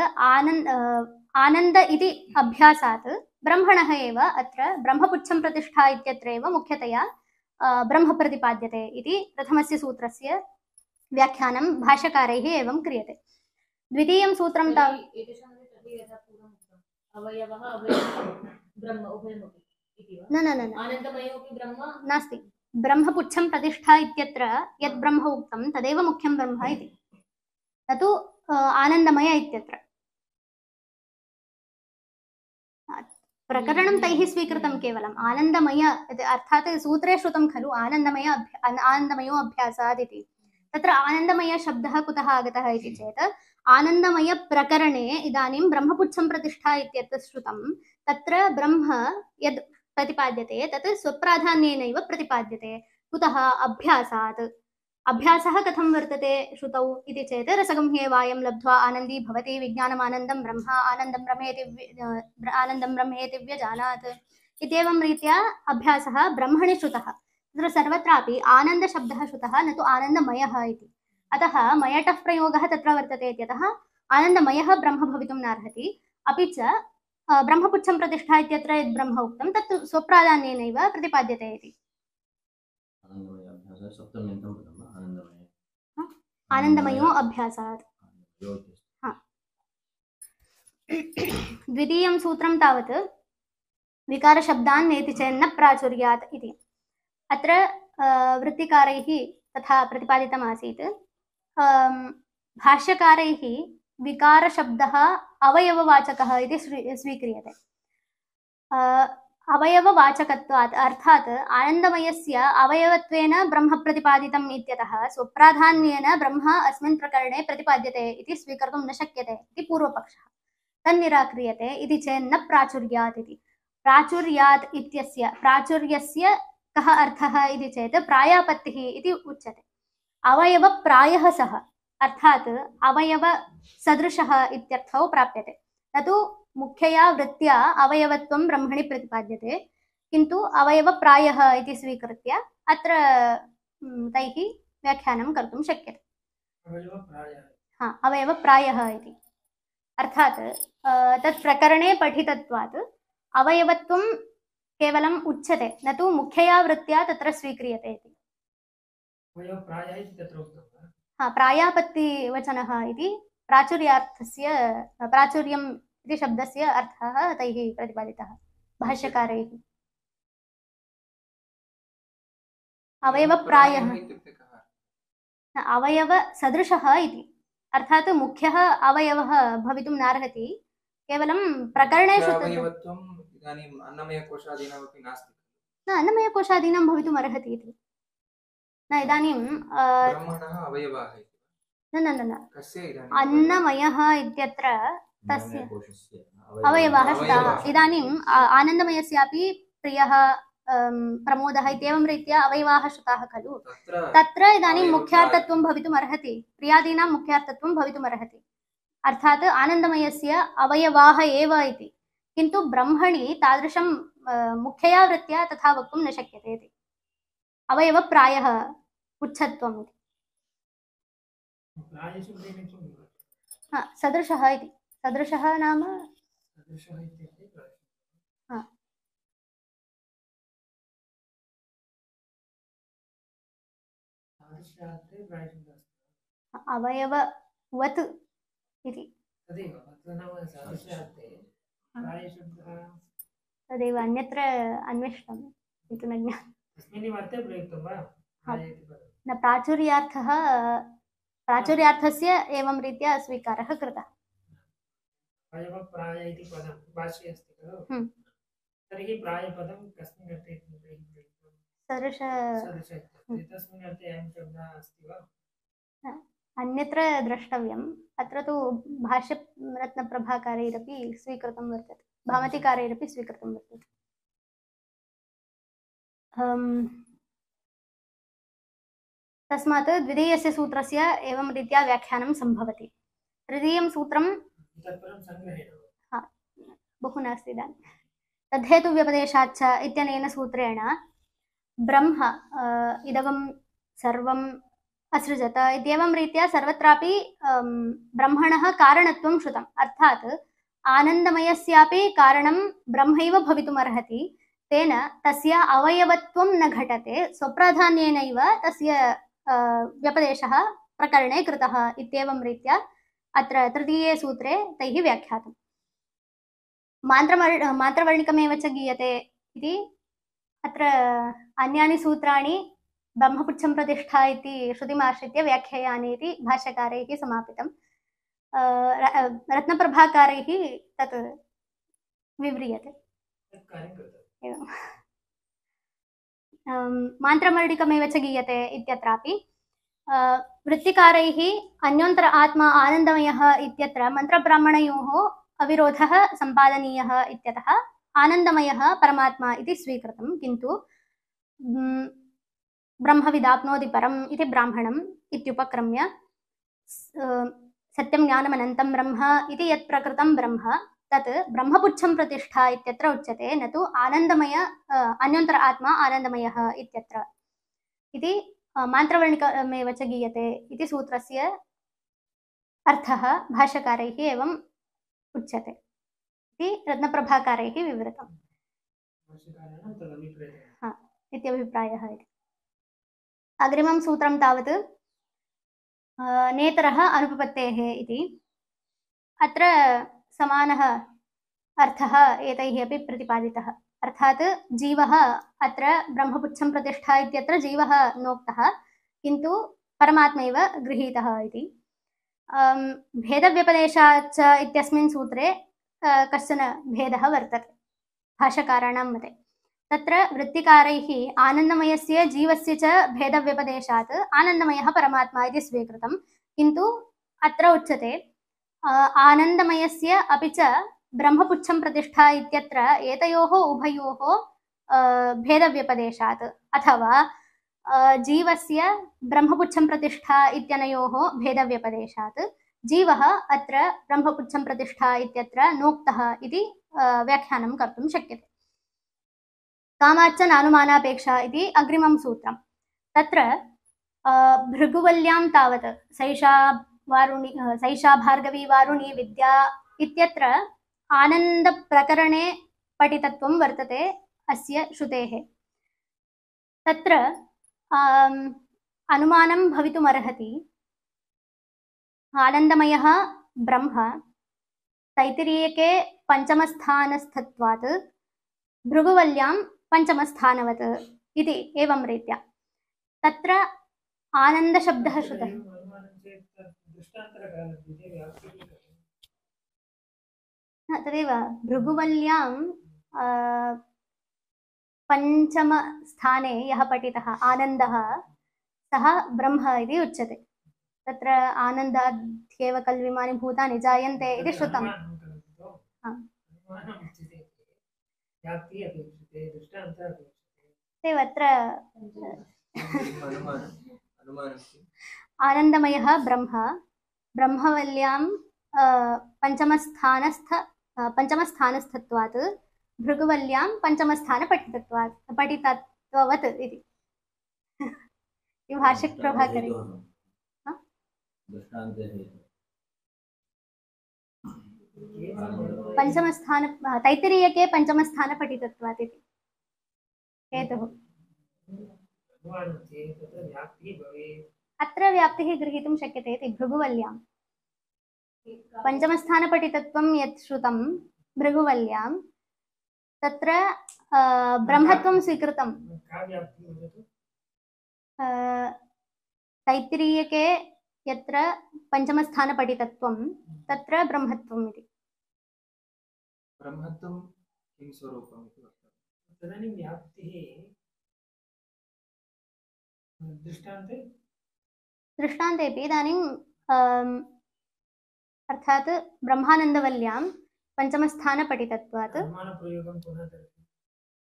आनन्द इति अभ्यासात् ब्रह्मणः एव अत्र ब्रह्मपुच्छं प्रतिष्ठा इत्यत्रैव मुख्यतया ब्रह्म प्रतिपाद्यते इति प्रथमस्य सूत्रस्य व्याख्यानं भाष्यकारैः एवं क्रियते द्वितीयं सूत्रं न नास्ति ब्रह्मपुच्छं प्रतिष्ठा इत्यत्र यद् ब्रह्म उक्तं तदेव मुख्यं ब्रह्म इति न तु आनन्दमय इत्यत्र प्रकरणं तैः स्वीकृतं केवलम् आनन्दमय अर्थात् सूत्रे श्रुतं खलु आनन्दमयो अभ्यासात् इति तत्र आनन्दमयशब्दः कुतः आगतः इति चेत् आनन्दमयप्रकरणे इदानीं ब्रह्मपुच्छं प्रतिष्ठा इत्यत्र श्रुतं तत्र ब्रह्म यद् प्रतिपाद्यते तत् स्वप्राधान्येनैव प्रतिपाद्यते कुतः अभ्यासात् अभ्यासः कथं वर्तते श्रुतौ इति चेत् रसगम्ह्येवायं लब्ध्वा आनन्दी भवति विज्ञानमानन्दं ब्रह्म आनन्दं ब्रह्मेति व्यजानात् इत्येवं रीत्या अभ्यासः ब्रह्मणि श्रुतः तत्र सर्वत्रापि आनन्दशब्दः श्रुतः न तु आनन्दमयः इति अतः मयटः प्रयोगः तत्र वर्तते इत्यतः आनन्दमयः ब्रह्म भवितुं नार्हति अपि च ब्रह्मपुच्छं प्रतिष्ठा इत्यत्र यद् ब्रह्म उक्तं तत् स्वप्राधान्येनैव प्रतिपाद्यते इति आनन्दमयो अभ्यासात् द्वितीयं सूत्रं तावत् विकारशब्दान् नेति चेन्न प्राचुर्यात् इति अत्र वृत्तिकारैः तथा प्रतिपादितमासीत् भाष्यकारैः विकारशब्दः अवयववाचकः इति स्वीक्रियते अवयववाचकत्वात् अर्थात् आनन्दमयस्य अवयवत्वेन ब्रह्म प्रतिपादितम् इत्यतः स्वप्राधान्येन ब्रह्म अस्मिन् प्रकरणे प्रतिपाद्यते इति स्वीकर्तुं न शक्यते इति पूर्वपक्षः तन्निराक्रियते इति चेन्न प्राचुर्यात् इति प्राचुर्यात् इत्यस्य प्राचुर्यस्य कः अर्थः इति चेत् प्रायापत्तिः इति उच्यते अवयवप्रायः सः अर्थात् अवयवसदृशः इत्यर्थौ प्राप्यते न तु मुख्यया वृत्त्या अवयवत्वं ब्रह्मणि प्रतिपाद्यते किन्तु अवयवप्रायः इति स्वीकृत्य अत्र तैः व्याख्यानं कर्तुं शक्यते अवयवप्रायः इति अर्थात् तत् प्रकरणे पठितत्वात् अवयवत्वं केवलम् उच्यते न तु मुख्यया वृत्त्या तत्र स्वीक्रियते इति। अवयवप्रायः इति तत्र उक्तं वा? प्रायापत्तिवचनः इति प्राचुर्यार्थस्य प्राचुर्यम् इति शब्दस्य अर्थः तैः प्रतिपादितः भाष्यकारैः। अवयवप्रायः अवयवसदृशः इति अर्थात् मुख्यः अवयवः भवितुं नार्हति, केवलं प्रकरणेषु इदानीम् अन्नमयकोशादीनामपि नास्ति। न अन्नमयकोशादीनां भवितुम् अर्हति इति न। इदानीं ब्रह्मणः अवयवः न न न कस्य अन्नमयः इत्यत्र तस्य अवयवाः स्तः। इदानीम् आनन्दमयस्यापि प्रियः प्रमोदः इत्येवं रीत्या अवयवाः श्रुताः खलु। तत्र इदानीं मुख्यार्थत्वं भवितुम् अर्हति, प्रियादीनां मुख्यार्थत्वं भवितुम् अर्हति, अर्थात् आनन्दमयस्य अवयवाः एव इति। किन्तु ब्रह्मणि तादृशं मुख्यया वृत्त्या तथा वक्तुं न शक्यते इति। अवयवप्रायः पुच्छत्वम् इति। सदृशः इति। सदृशः नाम अवयववत् इति। तदेव अन्यत्र अन्विष्टम् इति न ज्ञातम्। न प्राचुर्यार्थः, प्राचुर्यार्थस्य एवं रीत्या स्वीकारः कृतः। अवयवप्राय इति पदं भाष्ये अस्ति खलु, तर्हि प्रायपदं कस्मिन् अर्थे प्रयुक्तं? सदृश तस्मिन् अर्थे अयं शब्दः अस्ति वा? अन्यत्र द्रष्टव्यम्। अत्र तु भाष्यरत्नप्रभाकारैरपि स्वीकृतं वर्तते, भामतिकारैरपि स्वीकृतं वर्तते। तस्मात् द्वितीयस्य सूत्रस्य एवं रीत्या व्याख्यानं सम्भवति। तृतीयं सूत्रं बहु नास्ति इदानीं। तद्धेतुव्यपदेशाच्च इत्यनेन सूत्रेण ब्रह्म इदगं सर्वम् असृजत इत्येवं रीत्या सर्वत्रापि ब्रह्मणः कारणत्वं श्रुतम्। अर्थात् आनन्दमयस्यापि कारणं ब्रह्मैव भवितुमर्हति, तेन तस्य अवयवत्वं न घटते, स्वप्राधान्येनैव तस्य व्यपदेशः प्रकरणे कृतः इत्येवं रीत्या अत्र तृतीये सूत्रे तैः व्याख्यातम्। मात्रवर्णिकमेव च गीयते इति अत्र अन्यानि सूत्राणि ब्रह्मपुच्छं प्रतिष्ठा इति श्रुतिमाश्रित्य व्याख्यायानि इति भाष्यकारैः समापितं। रत्नप्रभाकारैः तत् विव्रियते। एवं मात्रवर्णिकमेव च गीयते इत्यत्रापि वृत्तिकारैः अन्योन्तर आत्मा आनन्दमयः इत्यत्र मन्त्रब्राह्मणयोः अविरोधः सम्पादनीयः इत्यतः आनन्दमयः परमात्मा इति स्वीकृतं। किन्तु ब्रह्मविदाप्नोति परम् इति ब्राह्मणम् इत्युपक्रम्य सत्यं ज्ञानमनन्तं ब्रह्म इति यत् प्रकृतं ब्रह्म तत् ब्रह्मपुच्छं प्रतिष्ठा इत्यत्र उच्यते, न तु आनन्दमय अन्योन्तर आत्मा आनन्दमयः इत्यत्र इति मात्रवर्णिकमेव च गीयते इति सूत्रस्य अर्थः भाष्यकारैः एवम् उच्यते इति रत्नप्रभाकारैः विवृतम् इत्यभिप्रायः इति। अग्रिमं सूत्रं तावत् नेतरः अनुपपत्तेः इति। अत्र समानः अर्थः एतैः अपि प्रतिपादितः। अर्थात् जीवः अत्र ब्रह्मपुच्छं प्रतिष्ठा इत्यत्र जीवः नोक्तः, किन्तु परमात्मैव गृहीतः इति। भेदव्यपदेशाच्च इत्यस्मिन् सूत्रे कश्चन भेदः वर्तते भाष्यकाराणां मते। तत्र वृत्तिकारैः आनन्दमयस्य जीवस्य च भेदव्यपदेशात् आनन्दमयः परमात्मा इति स्वीकृतं, किन्तु अत्र उच्यते आनन्दमयस्य अपि च ब्रह्मपुच्छं प्रतिष्ठा इत्यत्र एतयोः उभयोः भेदव्यपदेशात् अथवा जीवस्य ब्रह्मपुच्छं प्रतिष्ठा इत्यनयोः भेदव्यपदेशात् जीवः अत्र ब्रह्मपुच्छं प्रतिष्ठा इत्यत्र नोक्तः इति व्याख्यानं कर्तुं शक्यते। कामाच्च नानुमानापेक्षा इति अग्रिमं सूत्रं। तत्र भृगुवल्यां तावत् सैषा वारुणी सैषा भार्गवी वारुणी विद्या इत्यत्र आनन्दप्रकरणे पठितत्वं वर्तते अस्य श्रुतेः। तत्र अनुमानं भवितुमर्हति आनन्दमयः ब्रह्म तैत्तिरीयके पञ्चमस्थानस्थत्वात् भृगुवल्यां पञ्चमस्थानवत् इति एवं रीत्या। तत्र आनन्दशब्दः श्रुतः। तदेव भृगुवल्यां पञ्चमस्थाने यः पठितः आनन्दः सः ब्रह्म इति उच्यते। तत्र आनन्दाद्येव कल्विमानि भूतानि जायन्ते इति श्रुतम्। अत्र आनन्दमयः ब्रह्म ब्रह्मवल्यां पञ्चमस्थानस्थत्वात् भृगुवल्यां पठितत्ववत् इति भाष्यप्रभाकरे पञ्चमस्थान तैत्तिरीयके पञ्चमस्थानपठितत्वात् इति हेतुः। अत्र व्याप्तिः गृहीतुं शक्यते इति भृगुवल्यां पञ्चमस्थानपठितत्वं यत् श्रुतं भृगुवल्यां तत्र ब्रह्मत्वं स्वीकृतं। तैत्तिरीयके यत्र पञ्चमस्थानपठितत्वं तत्र ब्रह्मत्वम् इति। ब्रह्मत्वं किं स्वरूपम् इति वक्तव्यं। तदानीं व्याप्तिः दृष्टान्तेपि इदानीं अर्थात् ब्रह्मानन्दवल्यां पञ्चमस्थानपठितत्वात्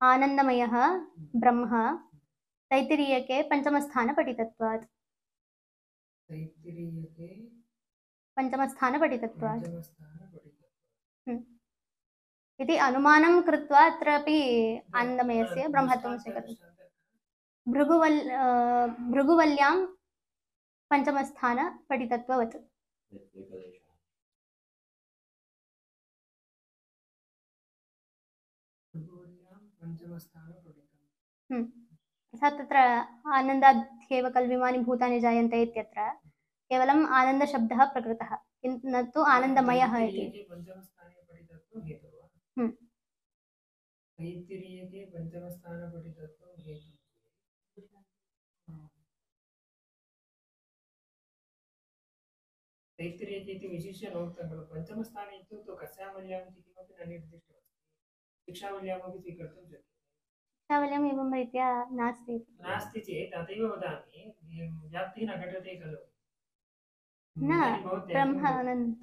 आनन्दमयः ब्रह्म तैत्तिरीयके पञ्चमस्थानपठितत्वात् पञ्चमस्थानपठितत्वात् इति अनुमानं कृत्वा अत्रापि आनन्दमयस्य ब्रह्मत्वं स्वीकृतं। भृगुवल्यां पञ्चमस्थानपठितत्ववत्। अर्थात् तत्र आनन्दाद्येव कल्विमानि भूतानि जायन्ते इत्यत्र केवलम् आनन्दशब्दः प्रकृतः, न तु आनन्दमयः इति। तैत्तिरीयके इति विशिष्य नोक्तं खलु। पञ्चमस्थाने इत्युक्तौ कस्यां वल्याम् इति किमपि न निर्दिष्टमस्ति। शिक्षावल्यामपि स्वीकर्तुं शक्यते। शिक्षावल्याम् एवं रीत्या नास्ति चेत् तथैव वदामि, व्याप्तिः न घटते खलु। न ब्रह्म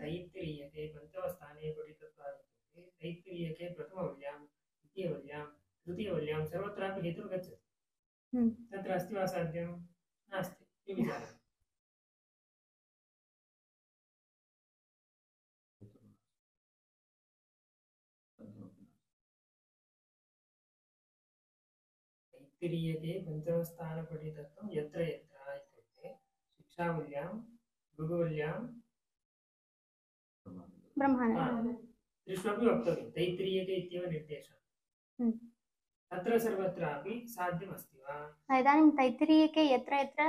तैत्तिरीयके पञ्चमस्थाने पठितत्वात् तैत्तिरीयके प्रथमवल्यां द्वितीयवल्यां तृतीयवल्यां सर्वत्रापि हेतुर्गच्छति। तत्र अस्ति वा साध्यं? नास्ति। किं विचारः? तैत्तिरीयके पञ्चमस्थानपठितत्वं यत्र यत्र इत्युक्ते शिक्षावल्यां भृगुवल्यां त्रिष्वपि वक्तव्यं। तैत्तिरीयके इत्येव निर्देशः। तत्र सर्वत्रापि साध्यमस्ति वा? इदानीं तैत्तिरीयके यत्र यत्र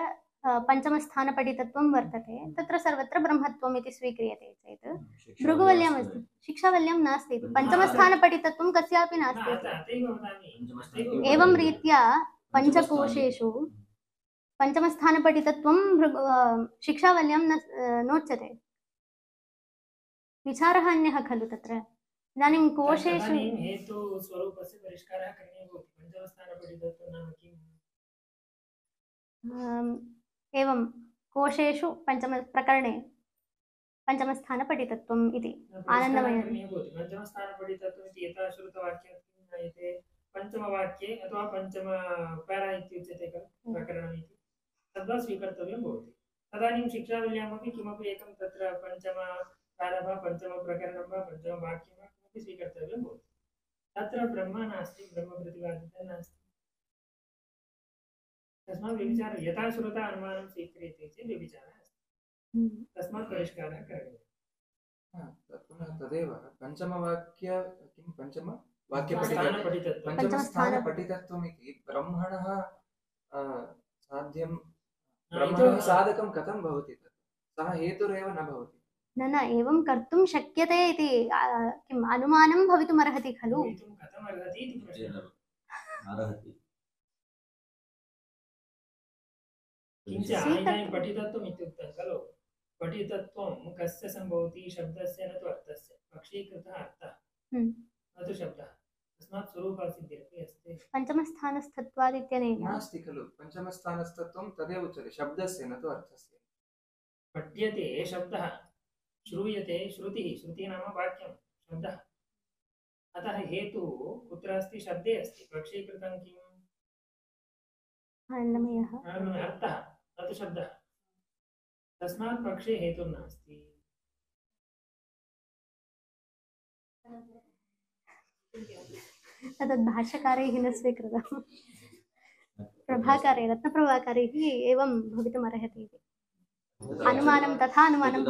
पञ्चमस्थानपठितत्वं वर्तते तत्र सर्वत्र ब्रह्मत्वम् इति स्वीक्रियते चेत् भृगुवल्याम् अस्ति, शिक्षावल्यां नास्ति। पञ्चमस्थानपठितत्वं कस्यापि नास्ति। एवं रीत्या पञ्चकोशेषु पञ्चमस्थानपठितत्वं शिक्षावल्यां नोच्यते। विचारः अन्यः खलु तत्र। इदानीं कोशेषु हेतु स्वरूपस्य परिष्कारः करणीयः भवति। पञ्चमस्थानपठितत्वं नाम किम्? एवं कोशेषु प्रकरणे पञ्चमस्थानपठितत्वम् इति आनन्दमयः। पञ्चमस्थानपठितत्वम् इति यथा श्रुतवाक्यात् किं ज्ञायते? पञ्चमवाक्ये अथवा पञ्चमपारा इत्युच्यते खलु प्रकरणम् इति, तद्वा स्वीकर्तव्यं भवति। तदानीं शिक्षावल्यामपि किमपि एकं तत्र पञ्चमपारा वा पञ्चमप्रकरणं वा पञ्चमवाक्यं वा किमपि स्वीकर्तव्यं भवति। तत्र ब्रह्म नास्ति, ब्रह्मप्रतिपादितः नास्ति। तस्मात् व्यभिचारः यथा श्रुता अनुमानं स्वीक्रियते चेत् व्यभिचारः अस्ति। तस्मात् परिष्कारः करणीयः। पुनः तदेव पञ्चमवाक्य किं पञ्चमस्थानपठितत्वं। पञ्चमस्थानपठितत्वमिति ब्रह्मणः साध्यं इतो ब्रह्मणः साधकं कथं भवति तत्? सः हेतुरेव न भवति। न एवं कर्तुं शक्यते इति किम् अनुमानं भवितुमर्हति खलु। भवितुं कथमर्हति इति प्रश्नः। किञ्च इदानीं पठितत्वम् इत्युक्तं खलु। पठितत्वं कस्य सम्भवति? शब्दस्य न तु अर्थस्य। पक्षीकृतः अर्थः न तु शब्दः। तस्मात् स्वरूपसिद्धिरपि अस्ति। पञ्चमस्थानस्थत्वात् इत्यनेन नास्ति खलु। पञ्चमस्थानस्थत्वं तदेव उच्यते, शब्दस्य न तु अर्थस्य। पठ्यते शब्दः, श्रूयते श्रुतिः, श्रुतिः नाम वाक्यं, शब्दः। अतः हेतुः कुत्र अस्ति? शब्दे अस्ति। पक्षीकृतं किम्? आनन्दमयः अर्थः, न तु शब्दः। तस्मात् पक्षे हेतुर्नास्ति। तद् भाष्यकारैः न स्वीकृतम्। प्रभाकारे रत्नप्रभाकारैः एवं भवितुमर्हति इति अनुमानं तथा अनुमानं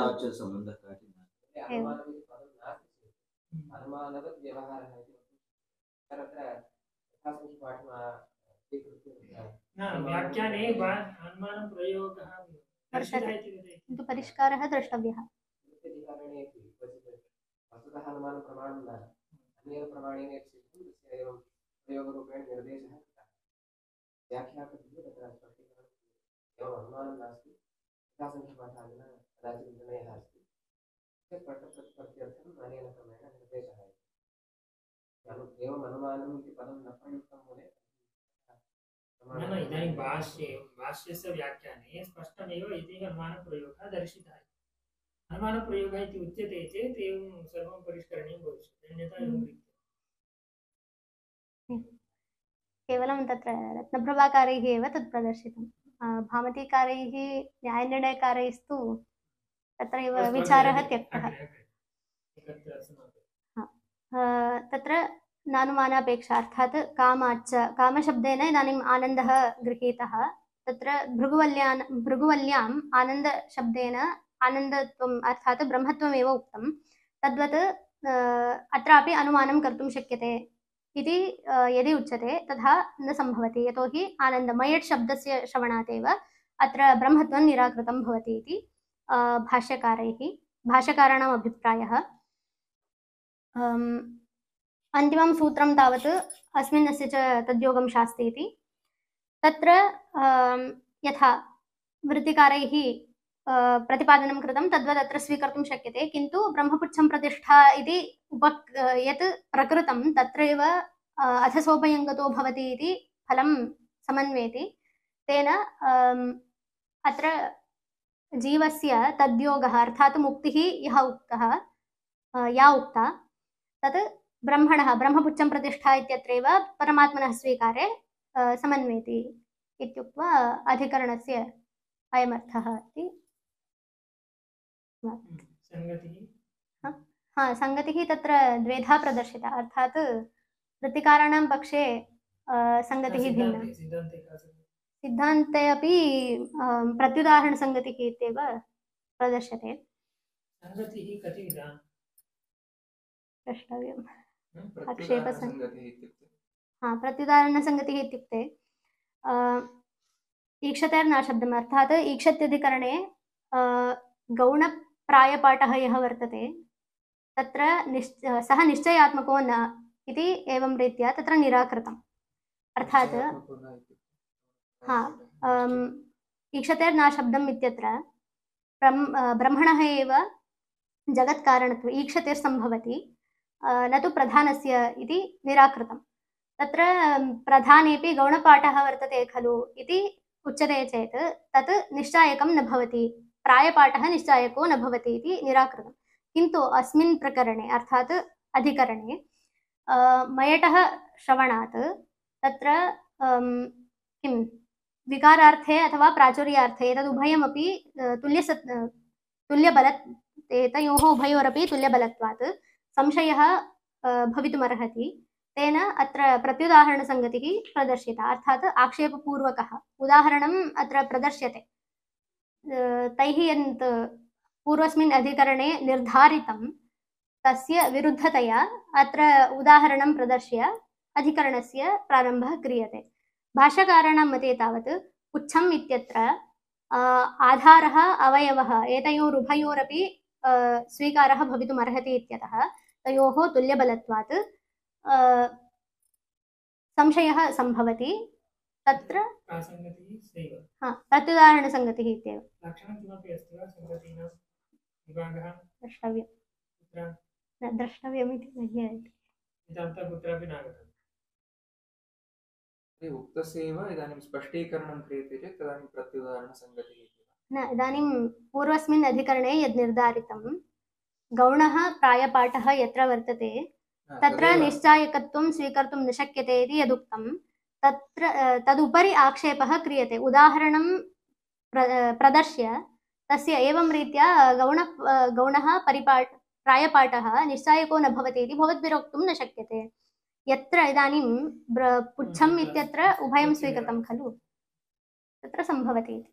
व्याख्याने अनुमानं प्रयोगः वर्तते, किन्तु परिष्कारः द्रष्टव्यः। इदानीं भाष्यस्य व्याख्याने स्पष्टमेव इति अनुमानप्रयोगः दर्शितः। अनुमानप्रयोगः इति उच्यते चेत् एवं सर्वं परिष्करणीयं भविष्यति, अन्यथा एवं रीत्या केवलं तत्र रत्नप्रभाकारैः एव तत् प्रदर्शितं। भामतीकारैः न्यायनिर्णयकारैस्तु तत्रैव विचारः त्यक्तः। तत्र नानुमानापेक्षा अर्थात् कामशब्देन इदानीम् आनन्दः गृहीतः। तत्र भृगुवल्याम् आनन्दशब्देन आनन्दत्वम् अर्थात् ब्रह्मत्वमेव उक्तं। तद्वत् अत्रापि अनुमानं कर्तुं शक्यते इति यदि उच्यते तथा न सम्भवति, यतोहि आनन्दमयट् शब्दस्य श्रवणात् एव अत्र ब्रह्मत्वं निराकृतं भवति इति भाष्यकाराणाम् अभिप्रायः। अन्तिमं सूत्रं तावत् अस्मिन्नस्य च तद्योगं शास्ति इति। तत्र यथा वृत्तिकारैः प्रतिपादनं कृतं तद्वत् अत्र स्वीकर्तुं शक्यते, किन्तु ब्रह्मपुच्छं प्रतिष्ठा इति यत् प्रकृतं तत्रैव अथसोपयङ्गतो भवति इति फलं समन्वेति। तेन अत्र जीवस्य तद्योगः अर्थात् मुक्तिः या उक्ता तत् ब्रह्मणः ब्रह्मपुच्छं प्रतिष्ठा इत्यत्रैव परमात्मनः स्वीकारे समन्वेति इत्युक्त्वा अधिकरणस्य अयमर्थः इति। संगतिः तत्र द्वेधा प्रदर्शिता, अर्थात् वृत्तिकाराणां पक्षे संगतिः भिन्ना, सिद्धान्ते अपि प्रत्युदाहरणसंगतिः इत्येव प्रदर्श्यते। संगतिः कतिविधा द्रष्टव्यम्। प्रत्युदाहरणसंगतिः इत्युक्ते ईक्षतेर्नाशब्दम् अर्थात् ईक्षत्यधिकरणे गौणप्रायपाठः यः वर्तते तत्र सः निश्चयात्मको न इति एवं रीत्या तत्र निराकृतम्। अर्थात् ईक्षतेर्नाशब्दम् इत्यत्र ब्रह्मणः एव जगत्कारणत्वम् ईक्षतेर्सम्भवति न तु प्रधानस्य इति निराकृतं। तत्र प्रधानेपि गौणपाठः वर्तते खलु इति उच्यते चेत् तत् निश्चायकं न भवति, प्रायपाठः निश्चायको न भवति इति निराकृतं। किन्तु अस्मिन् प्रकरणे अर्थात् अधिकरणे मयटः श्रवणात् तत्र किं विकारार्थे अथवा प्राचुर्यार्थे तदुभयमपि तयोः उभयोरपि तुल्यबलत्वात् संशयः भवितुमर्हति। तेन अत्र प्रत्युदाहरणसंगतिः प्रदर्शिता, अर्थात् आक्षेपपूर्वकः उदाहरणम् अत्र प्रदर्श्यते। तैः यत् पूर्वस्मिन् अधिकरणे निर्धारितं तस्य विरुद्धतया अत्र उदाहरणं प्रदर्श्य अधिकरणस्य प्रारम्भः क्रियते। भाष्यकाराणां मते तावत् पुच्छम् इत्यत्र आधारः अवयवः एतयोरुभयोरपि स्वीकारः भवितुमर्हति इत्यतः तयोः तुल्यबलत्वात् संशयः सम्भवति। तत्र प्रत्युदाहरणसङ्गतिः इत्येव लक्षणं किमपि अस्ति वा सङ्गतीनां विभागः द्रष्टव्यं न द्रष्टव्यमिति न ज्ञायते। इतः कुत्रापि नागतम् उक्तस्यैव इदानीं स्पष्टीकरणं क्रियते चेत् तदानीं प्रत्युदाहरणसङ्गतिः इति न इदानीं पूर्वस्मिन् अधिकरणे यद् निर्धारितं गौणः प्रायपाठः यत्र वर्तते तत्र निश्चायकत्वं स्वीकर्तुं न शक्यते इति यदुक्तं तत्र तदुपरि आक्षेपः क्रियते। उदाहरणं प्रदर्श्य तस्य एवं रीत्या गौणः प्रायपाठः निश्चायको न भवति इति भवद्भिरोक्तुं न शक्यते। यत्र इदानीं पुच्छम् इत्यत्र उभयं स्वीकृतं खलु तत्र सम्भवति इति।